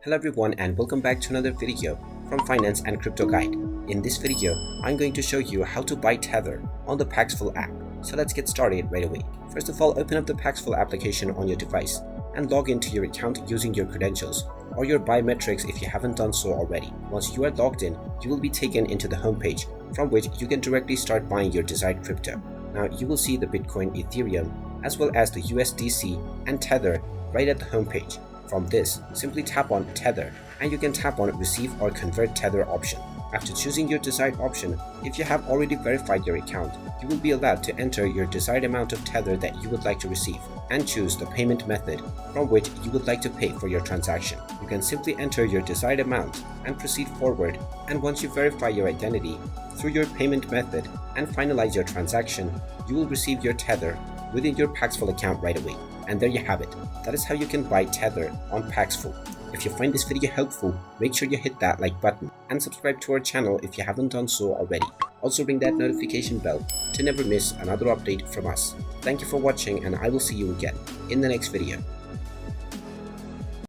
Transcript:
Hello everyone and welcome back to another video from Finance and Crypto Guide. In this video, I'm going to show you how to buy Tether on the Paxful app. So let's get started right away. First of all, open up the Paxful application on your device and log into your account using your credentials or your biometrics if you haven't done so already. Once you are logged in, you will be taken into the homepage from which you can directly start buying your desired crypto. Now you will see the Bitcoin, Ethereum, as well as the USDC and Tether right at the homepage. From this, simply tap on Tether and you can tap on Receive or Convert Tether option. After choosing your desired option, if you have already verified your account, you will be allowed to enter your desired amount of Tether that you would like to receive and choose the payment method from which you would like to pay for your transaction. You can simply enter your desired amount and proceed forward, and once you verify your identity through your payment method and finalize your transaction, you will receive your Tether within your Paxful account right away. And there you have it. That is how you can buy Tether on Paxful. If you find this video helpful, make sure you hit that like button and subscribe to our channel if you haven't done so already. Also ring that notification bell to never miss another update from us. Thank you for watching and I will see you again in the next video.